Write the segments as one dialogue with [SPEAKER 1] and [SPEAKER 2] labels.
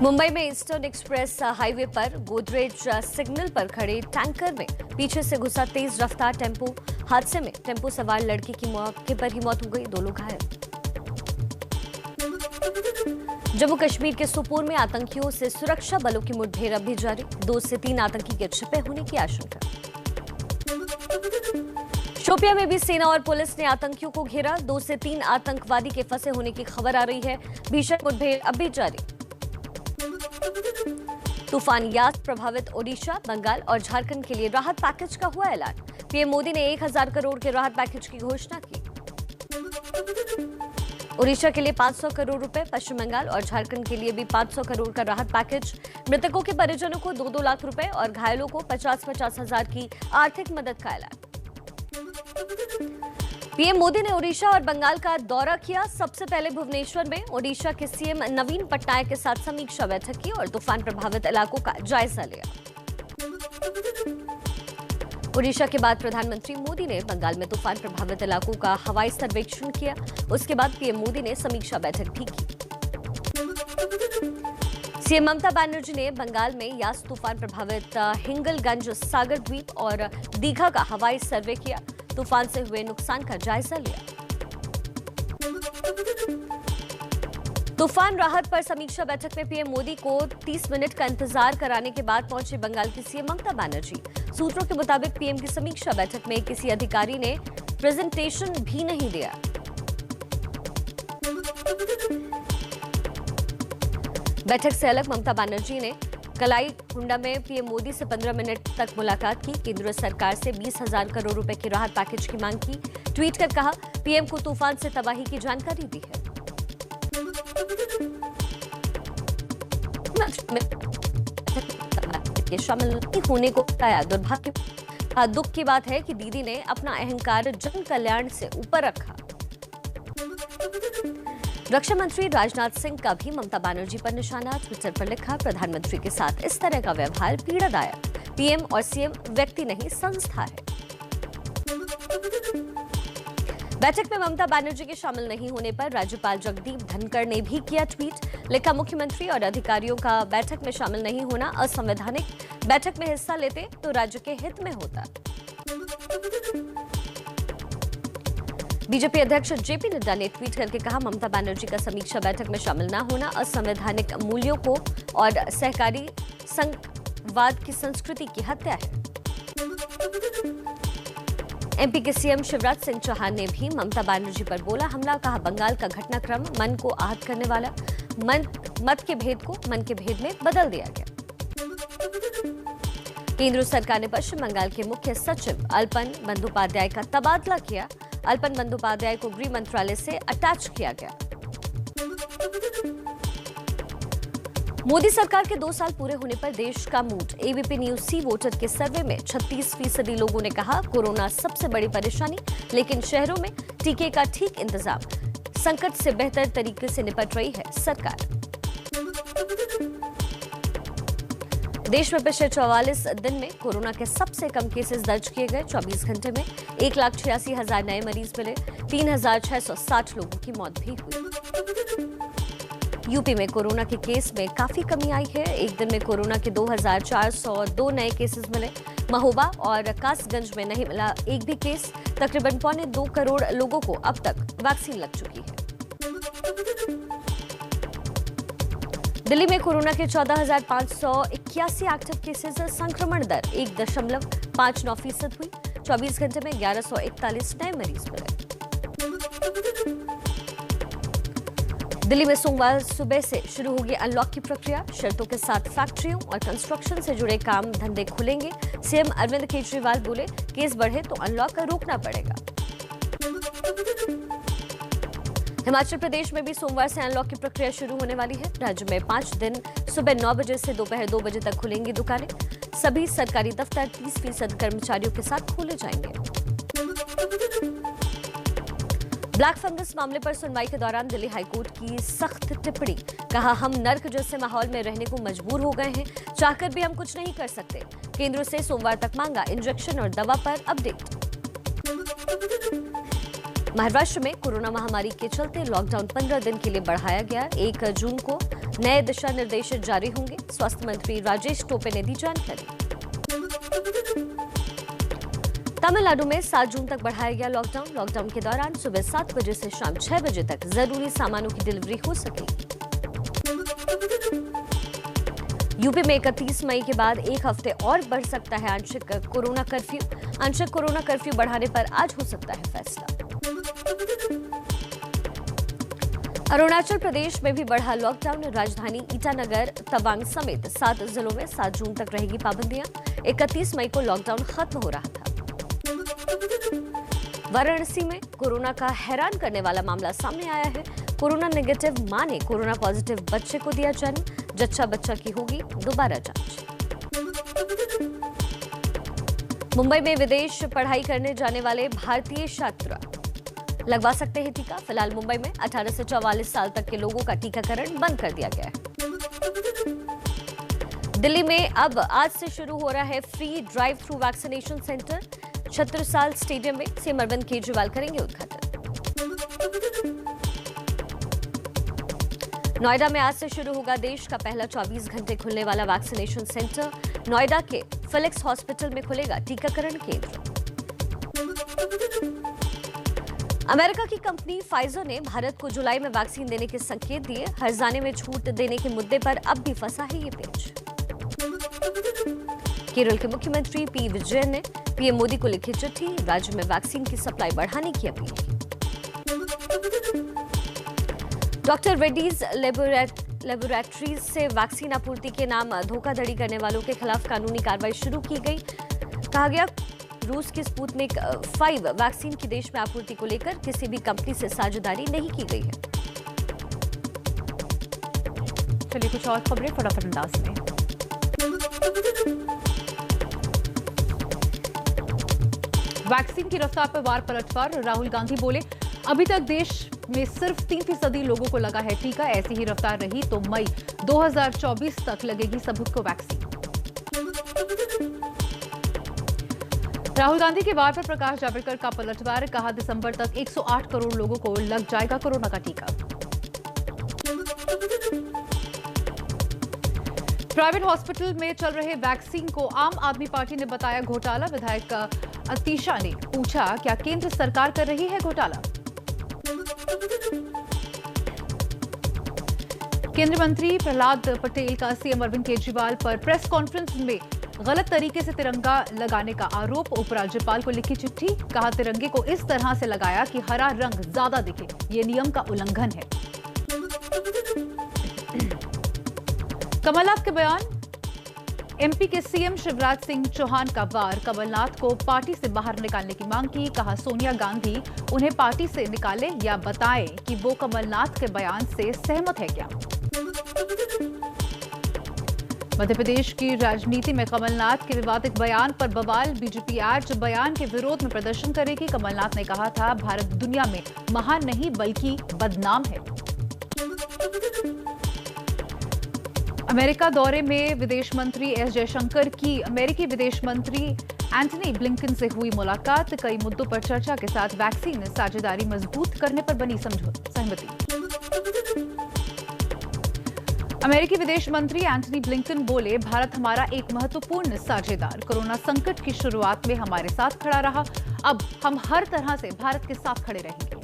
[SPEAKER 1] मुंबई में eastern express highway पर Godrej signal पर खड़े टैंकर में पीछे से घुसा तेज रफ्तार टेम्पो। हादसे में टेम्पो सवार लड़की की मौके पर ही मौत हो गई, 2 लोग घायल। जम्मू कश्मीर के सोपोर में आतंकियों से सुरक्षा बलों की मुठभेड़ अब भी जारी, 2 से 3 आतंकी के छिपे होने की आशंका। शोपियां में भी सेना और पुलिस ने आतंकियों को घेरा, 2 से 3 आतंकवादी के फंसे होने की खबर आ रही है, भीषण मुठभेड़ अब भी जारी। तूफान यास प्रभावित ओडिशा, बंगाल और झारखंड के लिए राहत पैकेज का हुआ ऐलान। पीएम मोदी ने 1000 करोड़ के राहत पैकेज की घोषणा की। ओडिशा के लिए 500 करोड़ रुपए, पश्चिम बंगाल और झारखंड के लिए भी 500 करोड़ का राहत पैकेज। मृतकों के परिजनों को 2-2 लाख रुपए और घायलों को 50-50 हजार की आर्थिक मदद का ऐलान। पीएम मोदी ने ओडिशा और बंगाल का दौरा किया। सबसे पहले भुवनेश्वर में ओडिशा के सीएम नवीन पटनायक के साथ समीक्षा बैठक की और तूफान प्रभावित इलाकों का जायजा लिया। ओडिशा के बाद प्रधानमंत्री मोदी ने बंगाल में तूफान प्रभावित इलाकों का हवाई सर्वेक्षण किया। उसके बाद पीएम मोदी ने समीक्षा बैठक भी की। सीएम ममता बनर्जी ने बंगाल में यास तूफान प्रभावित हिंगलगंज, सागर द्वीप और दीघा का हवाई सर्वे किया। तूफान से हुए नुकसान का जायजा लिया। तूफान राहत पर समीक्षा बैठक में पीएम मोदी को 30 मिनट का इंतजार कराने के बाद पहुंचे बंगाल की सीएम ममता बनर्जी। सूत्रों के मुताबिक पीएम की समीक्षा बैठक में किसी अधिकारी ने प्रेजेंटेशन भी नहीं दिया। बैठक से अलग ममता बनर्जी ने कलाई कुंडा में पीएम मोदी से 15 मिनट तक मुलाकात की। केंद्र सरकार से 20,000 करोड़ रुपए की राहत पैकेज की मांग की। ट्वीट कर कहा, पीएम को तूफान से तबाही की जानकारी दी है। शामिल नहीं होने को बताया। दुर्भाग्य दुख की बात है कि दीदी ने अपना अहंकार जन कल्याण से ऊपर रखा। रक्षा मंत्री राजनाथ सिंह का भी ममता बनर्जी पर निशाना। ट्विटर पर लिखा, प्रधानमंत्री के साथ इस तरह का व्यवहार पीड़ादायक। पीएम और सीएम व्यक्ति नहीं, संस्था है। बैठक में ममता बनर्जी के शामिल नहीं होने पर राज्यपाल जगदीप धनखड़ ने भी किया ट्वीट। लिखा, मुख्यमंत्री और अधिकारियों का बैठक में शामिल नहीं होना असंवैधानिक। बैठक में हिस्सा लेते तो राज्य के हित में होता। बीजेपी अध्यक्ष जेपी नड्डा ने ट्वीट करके कहा, ममता बनर्जी का समीक्षा बैठक में शामिल न होना असंवैधानिक मूल्यों को और सहकारी संघवाद की संस्कृति की हत्या है। एमपी के सीएम शिवराज सिंह चौहान ने भी ममता बनर्जी पर बोला हमला। कहा, बंगाल का घटनाक्रम मन को आहत करने वाला। मत के भेद को मन के भेद में बदल दिया गया। केंद्र सरकार ने पश्चिम बंगाल के मुख्य सचिव अल्पन बंदोपाध्याय का तबादला किया। अल्पन बंदोपाध्याय को गृह मंत्रालय से अटैच किया गया। मोदी सरकार के 2 साल पूरे होने पर देश का मूड। एबीपी न्यूज सी वोटर के सर्वे में 36% लोगों ने कहा, कोरोना सबसे बड़ी परेशानी, लेकिन शहरों में टीके का ठीक इंतजाम। संकट से बेहतर तरीके से निपट रही है सरकार। देश में पिछले 44 दिन में कोरोना के सबसे कम केसेस दर्ज किए गए। 24 घंटे में 1,86,000 नए मरीज मिले। 3,660 लोगों की मौत भी हुई। यूपी में कोरोना के केस में काफी कमी आई है। एक दिन में कोरोना के 2,402 नए केसेस मिले। महोबा और कासगंज में नहीं मिला एक भी केस। तकरीबन 2.25 करोड़ लोगों को अब तक वैक्सीन लग चुकी है। दिल्ली में कोरोना के 14,581 एक्टिव केसेस। संक्रमण दर 1.59% हुई। 24 घंटे में 1141 नए मरीज मिले। दिल्ली में सोमवार सुबह से शुरू होगी अनलॉक की प्रक्रिया। शर्तों के साथ फैक्ट्रियों और कंस्ट्रक्शन से जुड़े काम धंधे खुलेंगे। सीएम अरविंद केजरीवाल बोले, केस बढ़े तो अनलॉक रोकना पड़ेगा। हिमाचल प्रदेश में भी सोमवार से अनलॉक की प्रक्रिया शुरू होने वाली है। राज्य में 5 दिन सुबह 9 बजे से दोपहर 2 बजे तक खुलेंगी दुकानें। सभी सरकारी दफ्तर 30% कर्मचारियों के साथ खोले जाएंगे। ब्लैक फंगस मामले पर सुनवाई के दौरान दिल्ली हाईकोर्ट की सख्त टिप्पणी। कहा, हम नर्क जैसे माहौल में रहने को मजबूर हो गए हैं, चाहकर भी हम कुछ नहीं कर सकते। केंद्र से सोमवार तक मांगा इंजेक्शन और दवा पर अपडेट। महाराष्ट्र में कोरोना महामारी के चलते लॉकडाउन 15 दिन के लिए बढ़ाया गया। 1 जून को नए दिशा निर्देश जारी होंगे। स्वास्थ्य मंत्री राजेश टोपे ने दी जानकारी। तमिलनाडु में 7 जून तक बढ़ाया गया लॉकडाउन। लॉकडाउन के दौरान सुबह 7 बजे से शाम 6 बजे तक जरूरी सामानों की डिलीवरी हो सकेगी। यूपी में 31 मई के बाद 1 हफ्ते और बढ़ सकता है आंशिक कोरोना कर्फ्यू। आंशिक कोरोना कर्फ्यू बढ़ाने पर आज हो सकता है फैसला। अरुणाचल प्रदेश में भी बढ़ा लॉकडाउन। राजधानी ईटानगर, तवांग समेत 7 जिलों में 7 जून तक रहेगी पाबंदियां। 31 मई को लॉकडाउन खत्म हो रहा था। वाराणसी में कोरोना का हैरान करने वाला मामला सामने आया है। कोरोना नेगेटिव मां ने कोरोना पॉजिटिव बच्चे को दिया जन्म। जच्चा बच्चा की होगी दोबारा जांच। मुंबई में विदेश पढ़ाई करने जाने वाले भारतीय छात्र लगवा सकते हैं टीका। फिलहाल मुंबई में 18 से 44 साल तक के लोगों का टीकाकरण बंद कर दिया गया है। दिल्ली में अब आज से शुरू हो रहा है free drive through vaccination centre. Chhatrasal stadium में सीएम अरविंद केजरीवाल करेंगे उद्घाटन। नोएडा में आज से शुरू होगा देश का पहला 24 घंटे खुलने वाला वैक्सीनेशन सेंटर। नोएडा के फिलिक्स हॉस्पिटल में खुलेगा टीकाकरण केंद्र। अमेरिका की कंपनी फाइजर ने भारत को जुलाई में वैक्सीन देने के संकेत दिए। हर्जाने में छूट देने के मुद्दे पर अब भी फंसा है ये पेच। केरल के मुख्यमंत्री पी विजयन ने पीएम मोदी को लिखी चिट्ठी। राज्य में वैक्सीन की सप्लाई बढ़ाने की अपील की। डॉक्टर रेड्डीज लेबोरेटरीज से वैक्सीन आपूर्ति के नाम धोखाधड़ी करने वालों के खिलाफ कानूनी कार्रवाई शुरू की गई। कहा गया रूस की स्पुतनिक 5 वैक्सीन की देश में आपूर्ति को लेकर किसी भी कंपनी से साझेदारी नहीं की गई है।
[SPEAKER 2] चलिए कुछ और खबरें फटाफट अंदाज में। वैक्सीन की रफ्तार पर वार पलटवार। राहुल गांधी बोले, अभी तक देश में सिर्फ 3% लोगों को लगा है टीका। ऐसी ही रफ्तार रही तो मई 2024 तक लगेगी सबको वैक्सीन। राहुल गांधी के वार पर प्रकाश जावड़ेकर का पलटवार। कहा, दिसंबर तक 108 करोड़ लोगों को लग जाएगा कोरोना का टीका। प्राइवेट हॉस्पिटल में चल रहे वैक्सीन को आम आदमी पार्टी ने बताया घोटाला। विधायक अतीशा ने पूछा, क्या केंद्र सरकार कर रही है घोटाला? केंद्रीय मंत्री प्रहलाद पटेल का सीएम अरविंद केजरीवाल पर प्रेस कॉन्फ्रेंस में गलत तरीके से तिरंगा लगाने का आरोप। उपराज्यपाल को लिखी चिट्ठी। कहा, तिरंगे को इस तरह से लगाया कि हरा रंग ज्यादा दिखे, ये नियम का उल्लंघन है। कमलनाथ के बयान। एमपी के सीएम शिवराज सिंह चौहान का वार। कमलनाथ को पार्टी से बाहर निकालने की मांग की। कहा, सोनिया गांधी उन्हें पार्टी से निकाले या बताएं कि वो कमलनाथ के बयान से सहमत है क्या। मध्य प्रदेश की राजनीति में कमलनाथ के विवादित बयान पर बवाल। बीजेपी आज बयान के विरोध में प्रदर्शन करेगी। कमलनाथ ने कहा था, भारत दुनिया में महान नहीं बल्कि बदनाम है। अमेरिका दौरे में विदेश मंत्री एस जयशंकर की अमेरिकी विदेश मंत्री एंटनी ब्लिंकन से हुई मुलाकात। कई मुद्दों पर चर्चा के साथ वैक्सीन साझेदारी मजबूत करने पर बनी सहमति। अमेरिकी विदेश मंत्री एंटनी ब्लिंकन बोले, भारत हमारा एक महत्वपूर्ण साझेदार। कोरोना संकट की शुरुआत में हमारे साथ खड़ा रहा। अब हम हर तरह से भारत के साथ खड़े रहेंगे।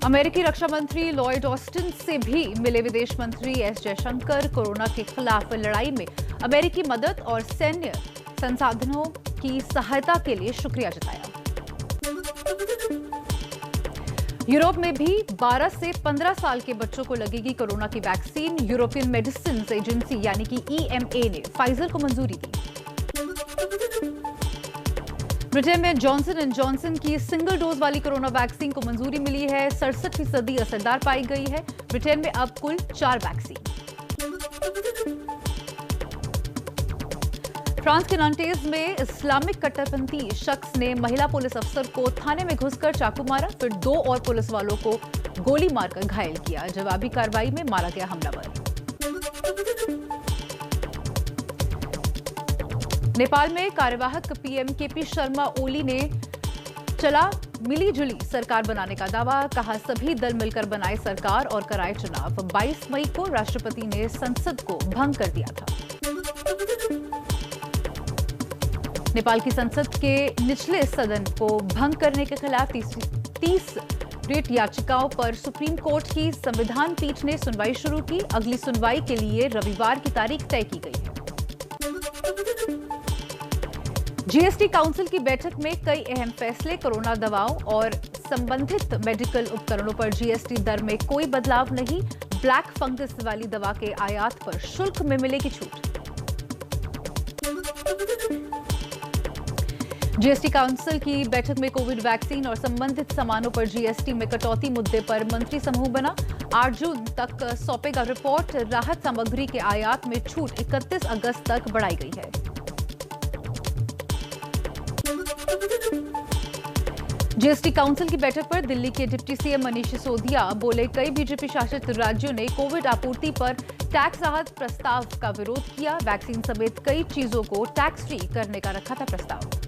[SPEAKER 2] अमेरिकी रक्षा मंत्री लॉयड ऑस्टिन से भी मिले विदेश मंत्री एस जयशंकर। कोरोना के खिलाफ लड़ाई में अमेरिकी मदद और सैन्य संसाधनों की सहायता के लिए शुक्रिया जताया। यूरोप में भी 12 से 15 साल के बच्चों को लगेगी कोरोना की वैक्सीन। यूरोपियन मेडिसिन एजेंसी यानी कि EMA ने फाइजर को मंजूरी दी। ब्रिटेन में जॉनसन एंड जॉनसन की सिंगल डोज वाली कोरोना वैक्सीन को मंजूरी मिली है। 67% असरदार पाई गई है। ब्रिटेन में अब कुल 4 वैक्सीन। फ्रांस के नांटेज में इस्लामिक कट्टरपंथी शख्स ने महिला पुलिस अफसर को थाने में घुसकर चाकू मारा, फिर 2 और पुलिस वालों को गोली मारकर घायल किया। जवाबी कार्रवाई में मारा गया हमलावर। नेपाल में कार्यवाहक पीएम केपी शर्मा ओली ने चला मिली जुली सरकार बनाने का दावा, कहा सभी दल मिलकर बनाए सरकार और कराए चुनाव। 22 मई को राष्ट्रपति ने संसद को भंग कर दिया था। नेपाल की संसद के निचले सदन को भंग करने के खिलाफ 30 रिट याचिकाओं पर सुप्रीम कोर्ट की संविधान पीठ ने सुनवाई शुरू की। अगली सुनवाई के लिए रविवार की तारीख तय की गई है। जीएसटी काउंसिल की बैठक में कई अहम फैसले, कोरोना दवाओं और संबंधित मेडिकल उपकरणों पर जीएसटी दर में कोई बदलाव नहीं। ब्लैक फंगस वाली दवा के आयात पर शुल्क में मिलेगी छूट। जीएसटी काउंसिल की बैठक में कोविड वैक्सीन और संबंधित सामानों पर जीएसटी में कटौती मुद्दे पर मंत्री समूह बना। 8 जून तक सौंपेगा रिपोर्ट। राहत सामग्री के आयात में छूट 31 अगस्त तक बढ़ाई गई है। जीएसटी काउंसिल की बैठक पर दिल्ली के डिप्टी सीएम मनीष सिसोदिया बोले, कई बीजेपी शासित राज्यों ने कोविड आपूर्ति पर टैक्स राहत प्रस्ताव का विरोध किया। वैक्सीन समेत कई चीजों को टैक्स फ्री करने का रखा था प्रस्ताव।